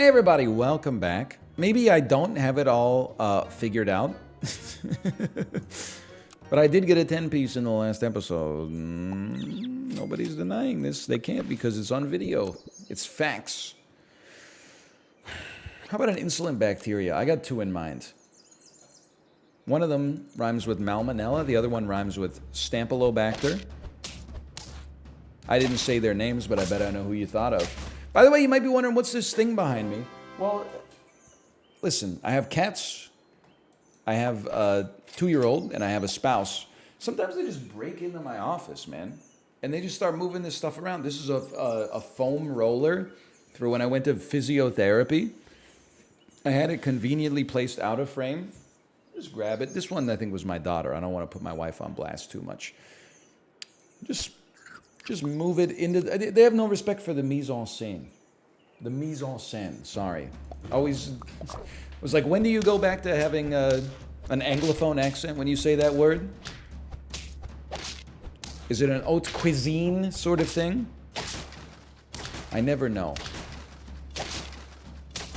Hey everybody, welcome back. Maybe I don't have it all figured out. But I did get a 10-piece in the last episode. Nobody's denying this. They can't because it's on video. It's facts. How about an insulin bacteria? I got two in mind. One of them rhymes with Malmonella. The other one rhymes with Stampylobacter. I didn't say their names, but I bet I know who you thought of. By the way, you might be wondering, what's this thing behind me? Well, listen, I have cats. I have a 2-year-old, and I have a spouse. Sometimes they just break into my office, man. And they just start moving this stuff around. This is a foam roller for when I went to physiotherapy. I had it conveniently placed out of frame. Just grab it. This one, I think, was my daughter. I don't want to put my wife on blast too much. Just move it into... They have no respect for the mise en scène. The mise en scène, sorry. Always... was like, when do you go back to having an Anglophone accent when you say that word? Is it an haute cuisine sort of thing? I never know.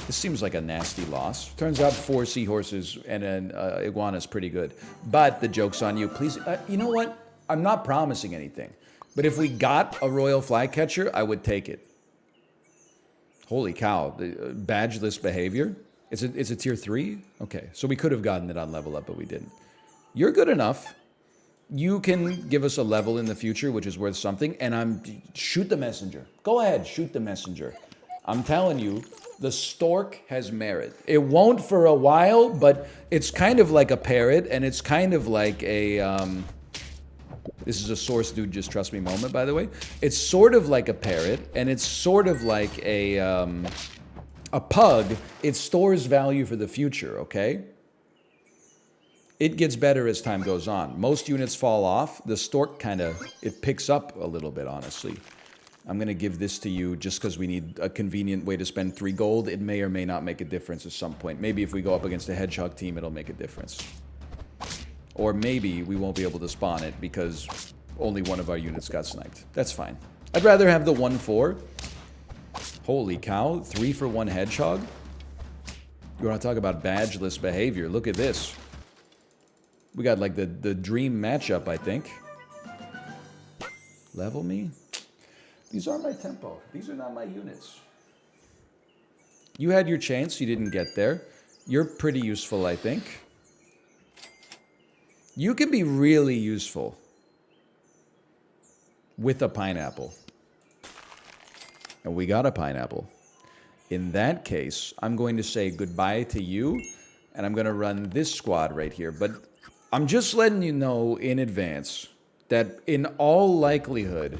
This seems like a nasty loss. Turns out 4 seahorses and an iguana is pretty good. But the joke's on you. Please, you know what? I'm not promising anything. But if we got a royal flycatcher, I would take it. Holy cow. The badgeless behavior. It's a tier 3? Okay, so we could have gotten it on level up, but we didn't. You're good enough. You can give us a level in the future, which is worth something, and shoot the messenger. Go ahead, shoot the messenger. I'm telling you, the stork has merit. It won't for a while, but it's kind of like a parrot, and it's kind of like a... this is a source dude just trust me moment, by the way. It's sort of like a parrot, and it's sort of like a pug. It stores value for the future, okay? It gets better as time goes on. Most units fall off. The stork it picks up a little bit, honestly. I'm going to give this to you just because we need a convenient way to spend 3 gold. It may or may not make a difference at some point. Maybe if we go up against a hedgehog team, it'll make a difference. Or maybe we won't be able to spawn it because only one of our units got sniped. That's fine. I'd rather have the 1-4. Holy cow, 3 for 1 hedgehog? You want to talk about badgeless behavior? Look at this. We got like the dream matchup, I think. Level me? These are my tempo. These are not my units. You had your chance. You didn't get there. You're pretty useful, I think. You can be really useful with a pineapple. And we got a pineapple. In that case, I'm going to say goodbye to you, and I'm going to run this squad right here. But I'm just letting you know in advance that in all likelihood,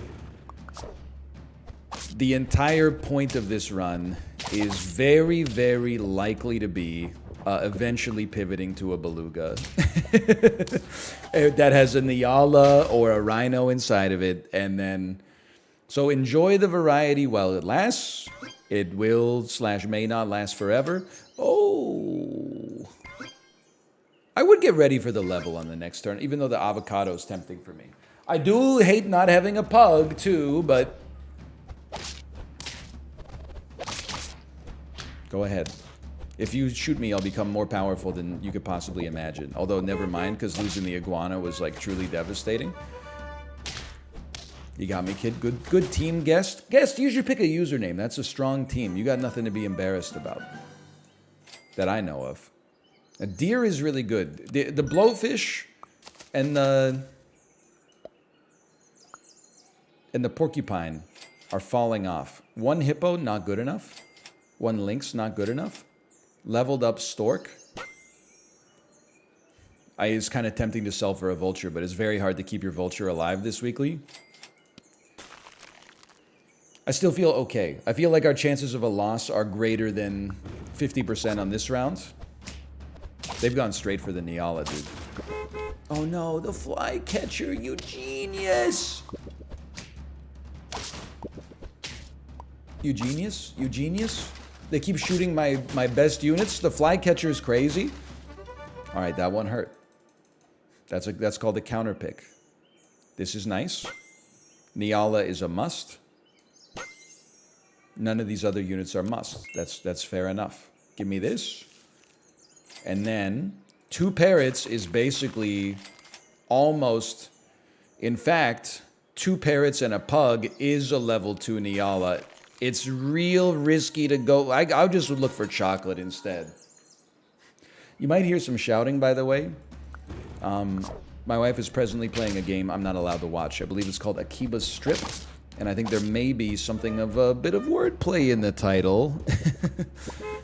the entire point of this run is very, very likely to be eventually pivoting to a beluga that has a Nyala or a rhino inside of it, and then so enjoy the variety while it lasts. It will / may not last forever. Oh, I would get ready for the level on the next turn, even though the avocado is tempting for me. I do hate not having a pug too, but go ahead. If you shoot me, I'll become more powerful than you could possibly imagine. Although, never mind, because losing the iguana was, like, truly devastating. You got me, kid. Good team, Guest. Guest, you should pick a username. That's a strong team. You got nothing to be embarrassed about. That I know of. A deer is really good. The blowfish and the porcupine are falling off. 1 hippo, not good enough. 1 lynx, not good enough. Leveled up stork. It's kind of tempting to sell for a vulture, but it's very hard to keep your vulture alive this weekly. I still feel okay. I feel like our chances of a loss are greater than 50% on this round. They've gone straight for the Nyala, dude. Oh no, the flycatcher, you genius! You genius? You genius? They keep shooting my best units. The flycatcher is crazy. All right, that one hurt. That's called a counter pick. This is nice. Nyala is a must. None of these other units are must. That's fair enough. Give me this. And then 2 parrots is basically almost... In fact, 2 parrots and a pug is a level 2 Nyala. It's real risky to go... I'll just look for chocolate instead. You might hear some shouting, by the way. My wife is presently playing a game I'm not allowed to watch. I believe it's called Akiba's Strip. And I think there may be something of a bit of wordplay in the title.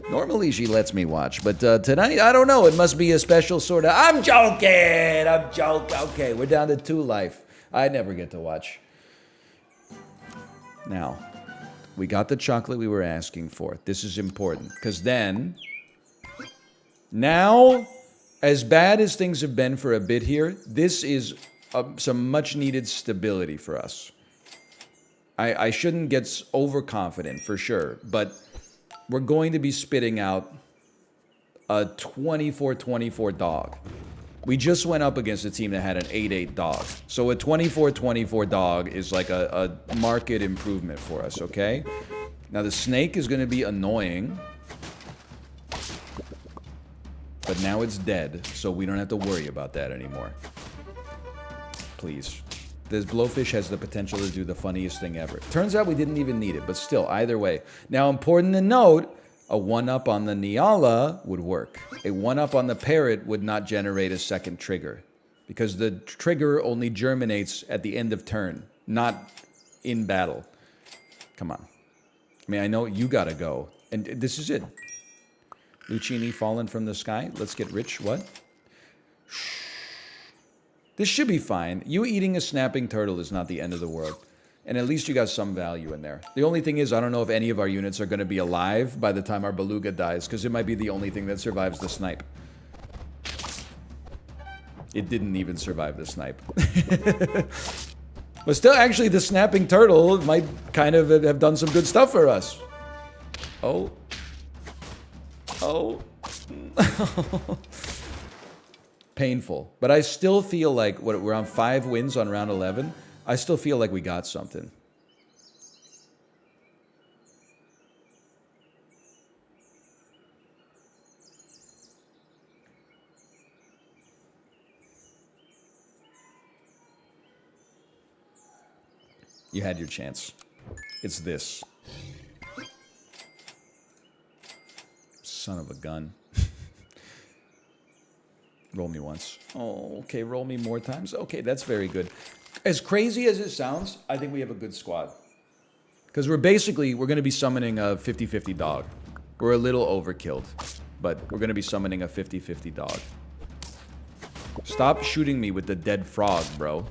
Normally she lets me watch, but tonight, I don't know. It must be a special sort of... I'm joking! I'm joking! Okay, we're down to 2 life. I never get to watch. Now, we got the chocolate we were asking for. This is important, because then... Now, as bad as things have been for a bit here, this is some much-needed stability for us. I shouldn't get overconfident, for sure, but we're going to be spitting out a 24-24 dog. We just went up against a team that had an 8-8 dog. So a 24-24 dog is like a market improvement for us, okay? Now the snake is going to be annoying. But now it's dead, so we don't have to worry about that anymore. Please. This blowfish has the potential to do the funniest thing ever. Turns out we didn't even need it, but still, either way. Now, important to note, a 1-up on the Nyala would work. A 1-up on the parrot would not generate a second trigger, because the trigger only germinates at the end of turn, not in battle. Come on. I mean, I know you gotta go. And this is it. Lucini fallen from the sky. Let's get rich. What? This should be fine. You eating a snapping turtle is not the end of the world. And at least you got some value in there. The only thing is, I don't know if any of our units are going to be alive by the time our beluga dies, because it might be the only thing that survives the snipe. It didn't even survive the snipe. But still, actually, the snapping turtle might kind of have done some good stuff for us. Oh. Oh. Painful. But I still feel like, we're on 5 wins on round 11. I still feel like we got something. You had your chance. It's this. Son of a gun. Roll me once. Oh, okay, roll me more times. Okay, that's very good. As crazy as it sounds, I think we have a good squad. Because we're going to be summoning a 50-50 dog. We're a little overkilled, but we're going to be summoning a 50-50 dog. Stop shooting me with the dead frog, bro.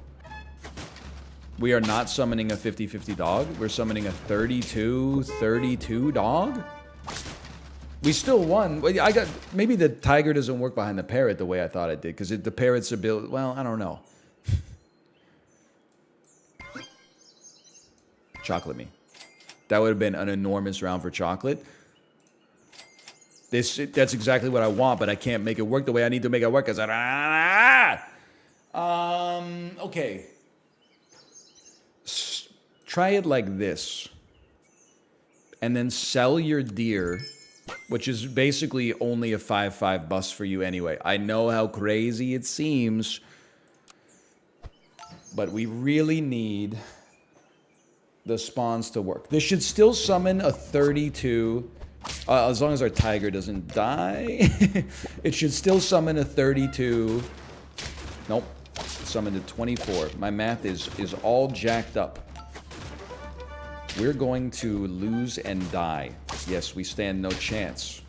We are not summoning a 50-50 dog. We're summoning a 32-32 dog? We still won. Maybe the tiger doesn't work behind the parrot the way I thought it did, because the parrot's ability... Well, I don't know. Chocolate me. That would have been an enormous round for chocolate. That's exactly what I want, but I can't make it work the way I need to make it work, because okay. Try it like this. And then sell your deer... Which is basically only a 5-5 bust for you anyway. I know how crazy it seems. But we really need the spawns to work. This should still summon a 32. As long as our tiger doesn't die. It should still summon a 32. Nope. Summoned a 24. My math is all jacked up. We're going to lose and die. Yes, we stand no chance.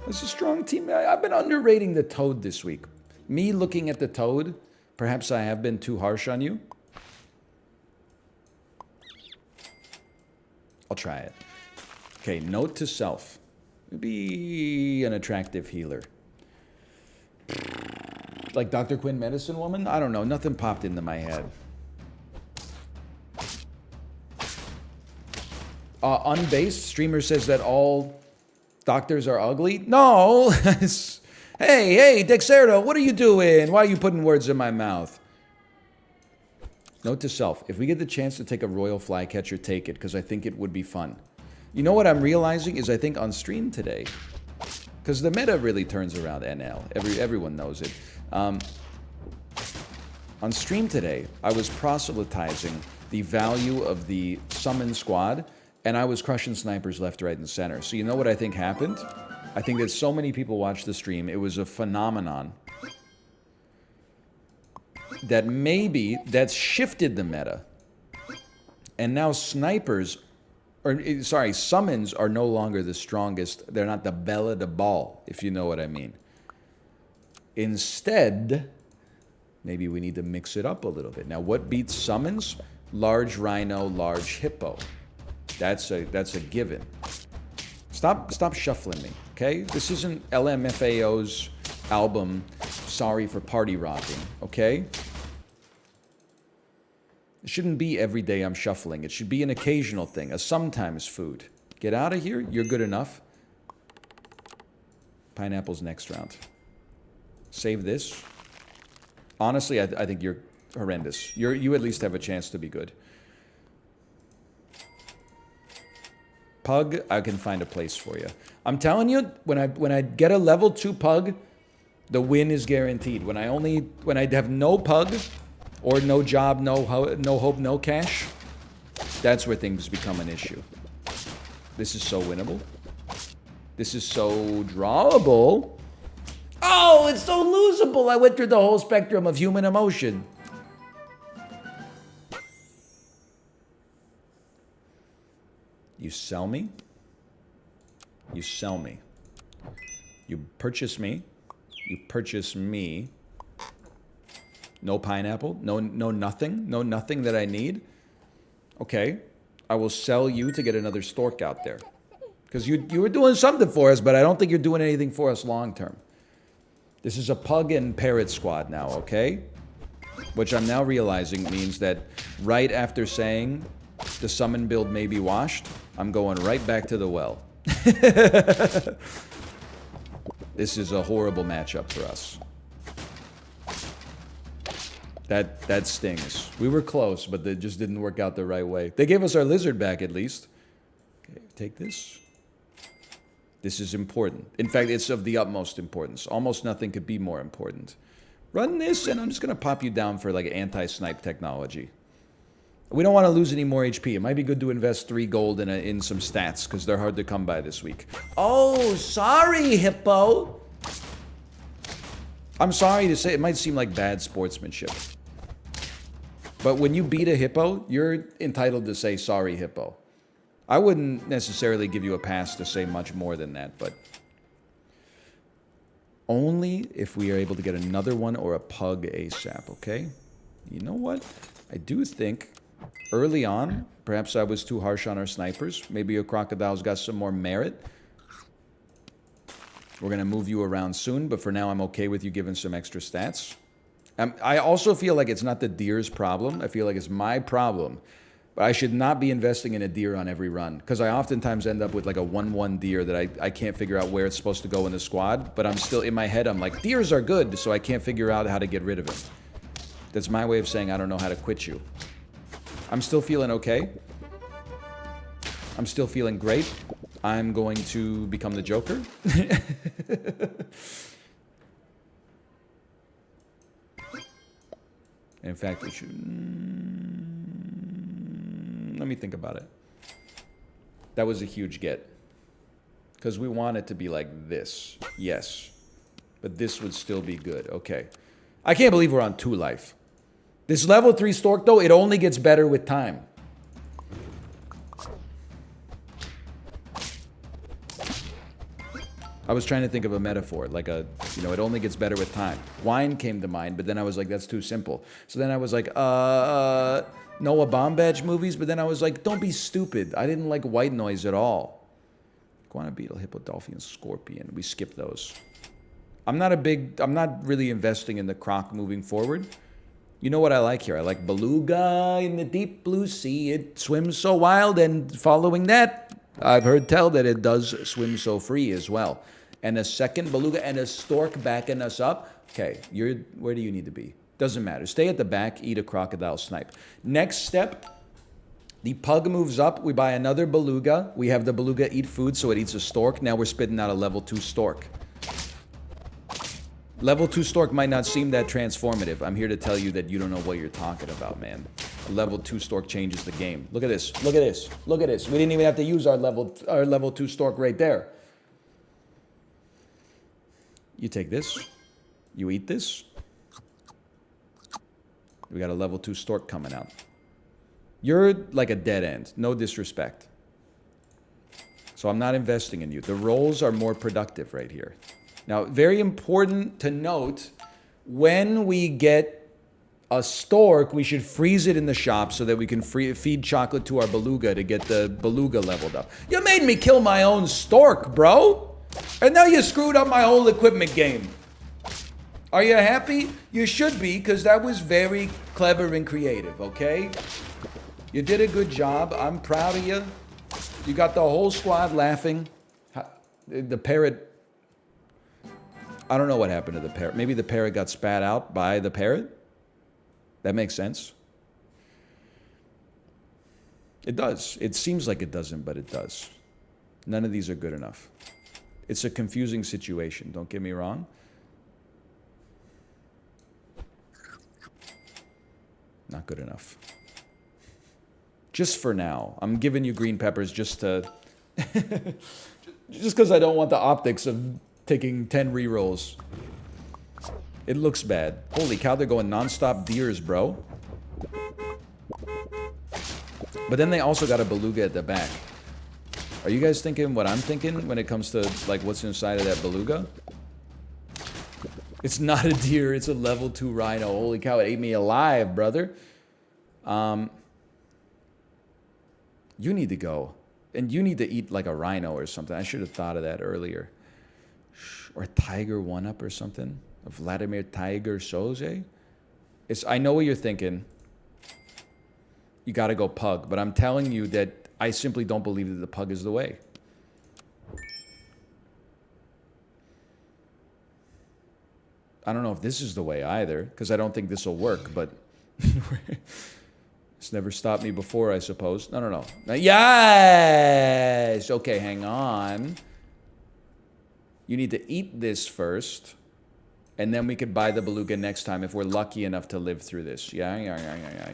It's a strong team. I've been underrating the toad this week. Me looking at the toad, perhaps I have been too harsh on you. I'll try it. Okay, note to self. Be an attractive healer. Like Dr. Quinn Medicine Woman? I don't know. Nothing popped into my head. Unbased streamer says that all doctors are ugly. No. Hey, Dexerto, what are you doing? Why are you putting words in my mouth? Note to self, if we get the chance to take a royal flycatcher, take it, because I think it would be fun. You know what I'm realizing is I think on stream today, because the meta really turns around NL. Everyone knows it. On stream today, I was proselytizing the value of the summon squad, and I was crushing snipers left, right, and center. So you know what I think happened? I think that so many people watched the stream, it was a phenomenon that maybe that's shifted the meta. And now snipers, or sorry, summons are no longer the strongest. They're not the belle of the ball, if you know what I mean. Instead, maybe we need to mix it up a little bit. Now, what beats summons? Large rhino, large hippo. That's a given. Stop shuffling me, okay? This isn't LMFAO's album, Sorry for Party Rocking, okay? It shouldn't be every day I'm shuffling. It should be an occasional thing, a sometimes food. Get out of here, you're good enough. Pineapple's next round. Save this. Honestly, I think you're horrendous. You at least have a chance to be good. Pug, I can find a place for you. I'm telling you, when I get a level 2 pug, the win is guaranteed. When I have no pug, or no job, no hope, no cash, that's where things become an issue. This is so winnable. This is so drawable. Oh, it's so losable. I went through the whole spectrum of human emotion. You sell me. You sell me. You purchase me. You purchase me. No pineapple. No nothing. No nothing that I need. Okay. I will sell you to get another stork out there. Because you were doing something for us, but I don't think you're doing anything for us long term. This is a pug and parrot squad now, okay? Which I'm now realizing means that right after saying the summon build may be washed, I'm going right back to the well. This is a horrible matchup for us. That stings. We were close, but it just didn't work out the right way. They gave us our lizard back at least. Okay, take this. This is important. In fact, it's of the utmost importance. Almost nothing could be more important. Run this, and I'm just going to pop you down for like anti-snipe technology. We don't want to lose any more HP. It might be good to invest 3 gold in some stats, because they're hard to come by this week. Oh, sorry, Hippo. I'm sorry to say, it might seem like bad sportsmanship. But when you beat a Hippo, you're entitled to say, sorry, Hippo. I wouldn't necessarily give you a pass to say much more than that, but only if we are able to get another one or a pug ASAP, okay? You know what? I do think early on, perhaps I was too harsh on our snipers. Maybe your crocodile's got some more merit. We're going to move you around soon, but for now I'm okay with you giving some extra stats. I also feel like it's not the deer's problem. I feel like it's my problem. But I should not be investing in a deer on every run, because I oftentimes end up with like a 1-1 deer that I can't figure out where it's supposed to go in the squad, but I'm still, in my head, I'm like, deers are good, so I can't figure out how to get rid of him. That's my way of saying I don't know how to quit you. I'm still feeling okay. I'm still feeling great. I'm going to become the Joker. In fact, we should... let me think about it. That was a huge get. Because we want it to be like this. Yes. But this would still be good. Okay. I can't believe we're on 2 life. This level 3 stork, though, it only gets better with time. I was trying to think of a metaphor, like a, you know, it only gets better with time. Wine came to mind, but then I was like, that's too simple. So then I was like, Noah Baumbach movies, but then I was like, don't be stupid. I didn't like white noise at all. Iguana beetle, hippo, dolphin, scorpion. We skipped those. I'm not really investing in the croc moving forward. You know what I like here? I like beluga in the deep blue sea. It swims so wild, and following that, I've heard tell that it does swim so free as well. And a second beluga and a stork backing us up. Okay, where do you need to be? Doesn't matter. Stay at the back, eat a crocodile snipe. Next step, the pug moves up. We buy another beluga. We have the beluga eat food, so it eats a stork. Now we're spitting out a level 2 stork. Level 2 stork might not seem that transformative. I'm here to tell you that you don't know what you're talking about, man. A level 2 stork changes the game. Look at this. Look at this. Look at this. We didn't even have to use our level 2 stork right there. You take this. You eat this. We got a level 2 stork coming out. You're like a dead end. No disrespect. So I'm not investing in you. The rolls are more productive right here. Now, very important to note, when we get a stork, we should freeze it in the shop so that we can feed chocolate to our beluga to get the beluga leveled up. You made me kill my own stork, bro. And now you screwed up my whole equipment game. Are you happy? You should be, because that was very clever and creative, okay? You did a good job. I'm proud of you. You got the whole squad laughing. The parrot... I don't know what happened to the parrot. Maybe the parrot got spat out by the parrot? That makes sense. It does. It seems like it doesn't, but it does. None of these are good enough. It's a confusing situation, don't get me wrong. Not good enough. Just for now. I'm giving you green peppers just to... just because I don't want the optics of taking 10 rerolls. It looks bad. Holy cow, they're going non-stop deers, bro. But then they also got a beluga at the back. Are you guys thinking what I'm thinking when it comes to, like, what's inside of that beluga? It's not a deer, it's a level 2 rhino. Holy cow, it ate me alive, brother. You need to go. And you need to eat like a rhino or something. I should have thought of that earlier. Or a tiger 1-up or something. A Vladimir Tiger Soze. I know what you're thinking. You gotta go pug. But I'm telling you that I simply don't believe that the pug is the way. I don't know if this is the way either, because I don't think this will work, but it's never stopped me before, I suppose. No. Yes! Okay, hang on. You need to eat this first, and then we could buy the beluga next time if we're lucky enough to live through this. Yeah.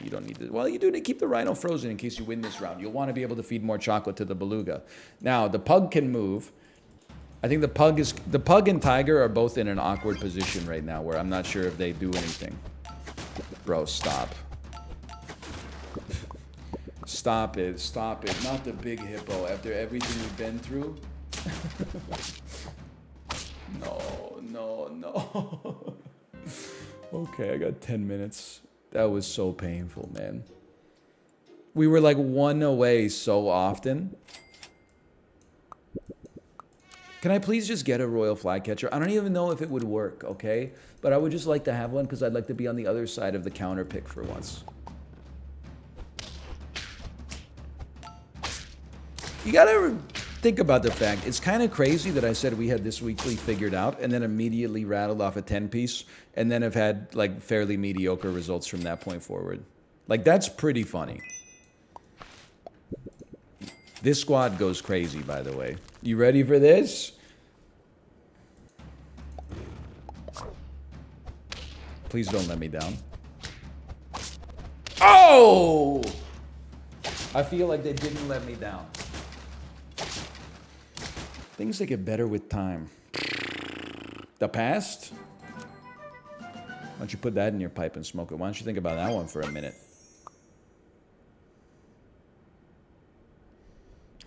You don't need to. Well, you do need to keep the rhino frozen in case you win this round. You'll want to be able to feed more chocolate to the beluga. Now, the pug can move. I think the pug and tiger are both in an awkward position right now where I'm not sure if they do anything. Bro, stop. Stop it. Stop it. Not the big hippo after everything we've been through. No. Okay, I got 10 minutes. That was so painful, man. We were like 1 away so often. Can I please just get a royal flycatcher? I don't even know if it would work, okay? But I would just like to have one because I'd like to be on the other side of the counter pick for once. You gotta think about the fact, it's kind of crazy that I said we had this weekly figured out and then immediately rattled off a 10-piece and then have had like fairly mediocre results from that point forward. Like, that's pretty funny. This squad goes crazy, by the way. You ready for this? Please don't let me down. Oh! I feel like they didn't let me down. Things that get better with time. The past? Why don't you put that in your pipe and smoke it? Why don't you think about that one for a minute?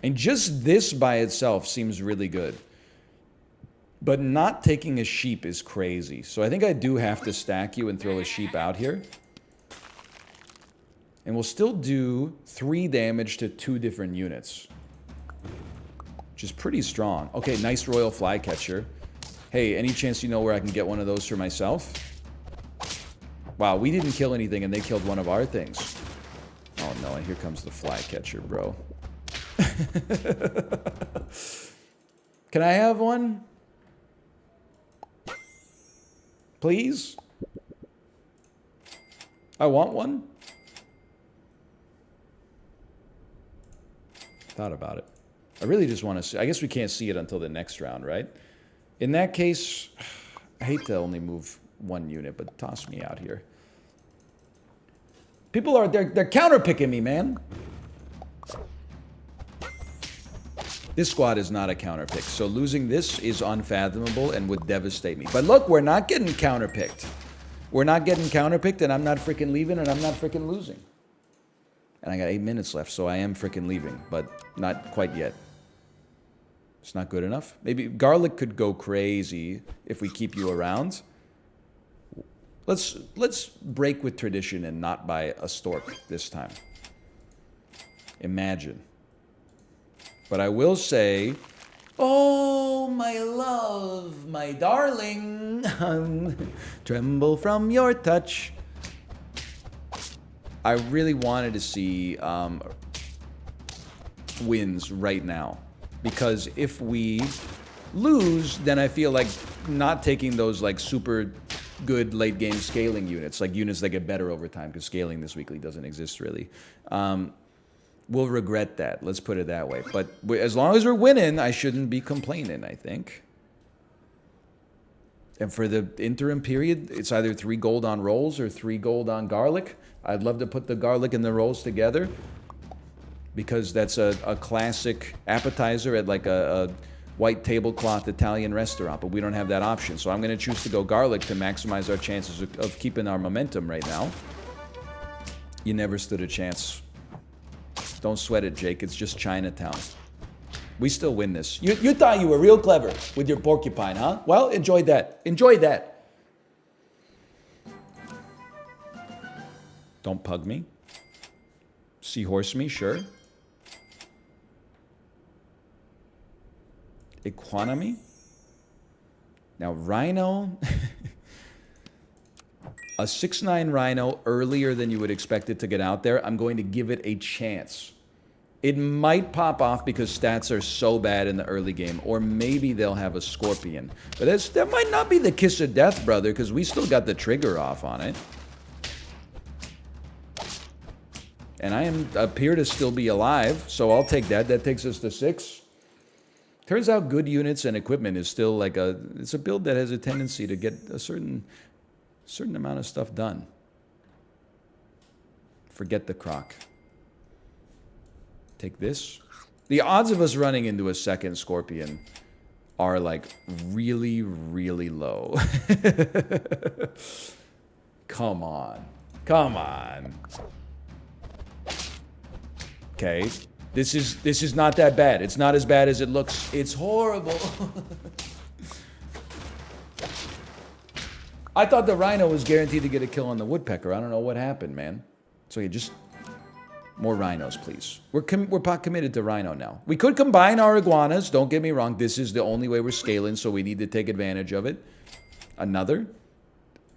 And just this by itself seems really good. But not taking a sheep is crazy. So I think I do have to stack you and throw a sheep out here. And we'll still do 3 damage to 2 different units. Which is pretty strong. Okay, nice royal flycatcher. Hey, any chance you know where I can get one of those for myself? Wow, we didn't kill anything and they killed one of our things. Oh no, and here comes the flycatcher, bro. Can I have one? Please? I want one. Thought about it. I really just want to see. I guess we can't see it until the next round, right? In that case, I hate to only move one unit, but toss me out here. People are, they're counter picking me, man. This squad is not a counter pick, so losing this is unfathomable and would devastate me. But look, we're not getting counter picked. We're not getting counter picked, and I'm not freaking leaving, and I'm not freaking losing. And I got 8 minutes left, so I am freaking leaving, but not quite yet. It's not good enough. Maybe garlic could go crazy if we keep you around. Let's break with tradition and not buy a stork this time. Imagine. But I will say, oh, my love, my darling, tremble from your touch. I really wanted to see wins right now. Because if we lose, then I feel like not taking those like super good late game scaling units, like units that get better over time, because scaling this weekly doesn't exist really. We'll regret that. Let's put it that way. But as long as we're winning, I shouldn't be complaining, I think. And for the interim period, it's either 3 gold on rolls or 3 gold on garlic. I'd love to put the garlic and the rolls together, because that's a classic appetizer at like a white tablecloth Italian restaurant, but we don't have that option. So I'm going to choose to go garlic to maximize our chances of keeping our momentum right now. You never stood a chance. Don't sweat it, Jake. It's just Chinatown. We still win this. You thought you were real clever with your porcupine, huh? Well, enjoy that. Enjoy that. Don't pug me. Seahorse me, sure. Economy. Now, rhino. A 6/9 rhino earlier than you would expect it to get out there. I'm going to give it a chance. It might pop off because stats are so bad in the early game, or maybe they'll have a scorpion. But that might not be the kiss of death, brother, because we still got the trigger off on it. And I appear to still be alive, so I'll take that. That takes us to 6. Turns out good units and equipment is still like it's a build that has a tendency to get a certain amount of stuff done. Forget the croc. Take this. The odds of us running into a second scorpion are like really, really low. Come on. Come on. Okay. This is not that bad. It's not as bad as it looks. It's horrible. I thought the rhino was guaranteed to get a kill on the woodpecker. I don't know what happened, man. So yeah, just more rhinos, please. We're committed to rhino now. We could combine our iguanas. Don't get me wrong. This is the only way we're scaling, so we need to take advantage of it. Another.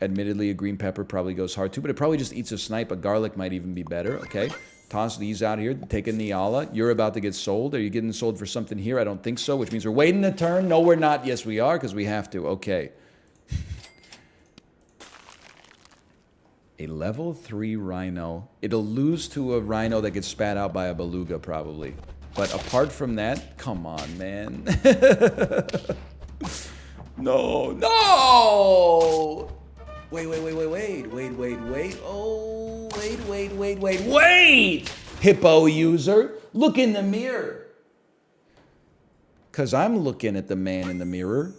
Admittedly, a green pepper probably goes hard too, but it probably just eats a snipe. A garlic might even be better, okay? Toss these out here. Take a Niala. You're about to get sold. Are you getting sold for something here? I don't think so, which means we're waiting a turn. No, we're not. Yes, we are, because we have to. Okay. A level 3 rhino. It'll lose to a rhino that gets spat out by a beluga, probably. But apart from that, come on, man. No, no! Wait. Oh, wait! Hippo user, look in the mirror. Because I'm looking at the man in the mirror,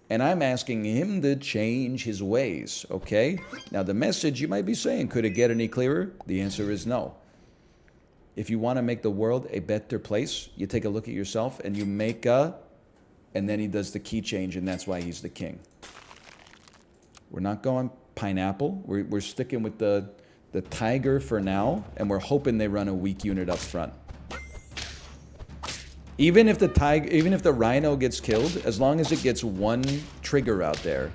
and I'm asking him to change his ways, okay? Now, the message you might be saying, could it get any clearer? The answer is no. If you want to make the world a better place, you take a look at yourself, and you make a... And then he does the key change, and that's why he's the king. We're not going pineapple. We're sticking with the tiger for now, and we're hoping they run a weak unit up front. Even if the rhino gets killed, as long as it gets one trigger out there,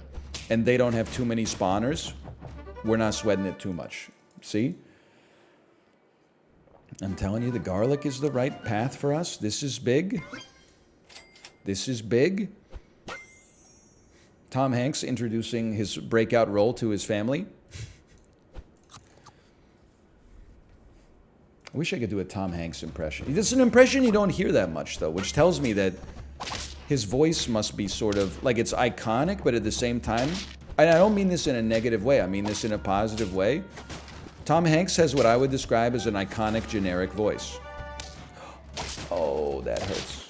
and they don't have too many spawners, we're not sweating it too much. See? I'm telling you, the garlic is the right path for us. This is big. This is big. Tom Hanks introducing his breakout role to his family. I wish I could do a Tom Hanks impression. This is an impression you don't hear that much, though, which tells me that his voice must be sort of, like, it's iconic, but at the same time, and I don't mean this in a negative way, I mean this in a positive way. Tom Hanks has what I would describe as an iconic generic voice. Oh, that hurts.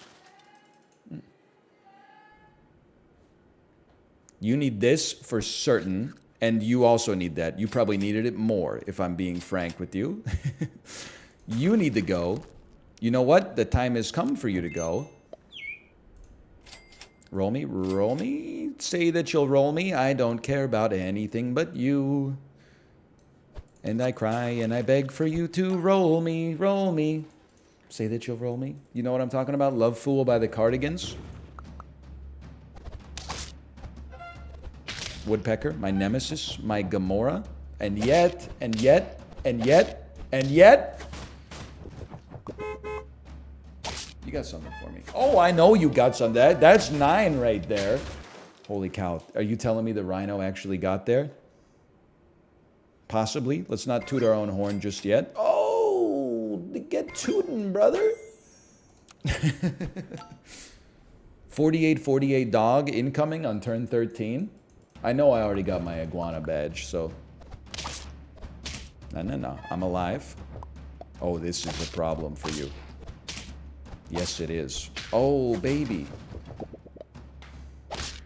You need this for certain, and you also need that. You probably needed it more, if I'm being frank with you. You need to go. You know what? The time has come for you to go. Roll me, roll me. Say that you'll roll me. I don't care about anything but you. And I cry and I beg for you to roll me, roll me. Say that you'll roll me. You know what I'm talking about? Love Fool by the Cardigans. Woodpecker, my nemesis, my Gamora. And yet, and yet, and yet, and yet. You got something for me. Oh, I know you got some. That's 9 right there. Holy cow. Are you telling me the rhino actually got there? Possibly. Let's not toot our own horn just yet. Oh, get tootin', brother. 48-48 dog incoming on turn 13. I know I already got my iguana badge, so. No. I'm alive. Oh, this is a problem for you. Yes, it is. Oh, baby.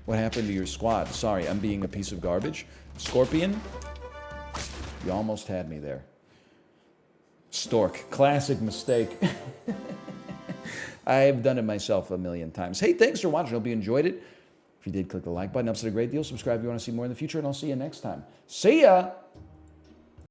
What happened to your squad? Sorry, I'm being a piece of garbage. Scorpion? You almost had me there. Stork. Classic mistake. I've done it myself a million times. Hey, thanks for watching. Hope you enjoyed it. If you did, click the like button. Upset a great deal. Subscribe if you want to see more in the future, and I'll see you next time. See ya!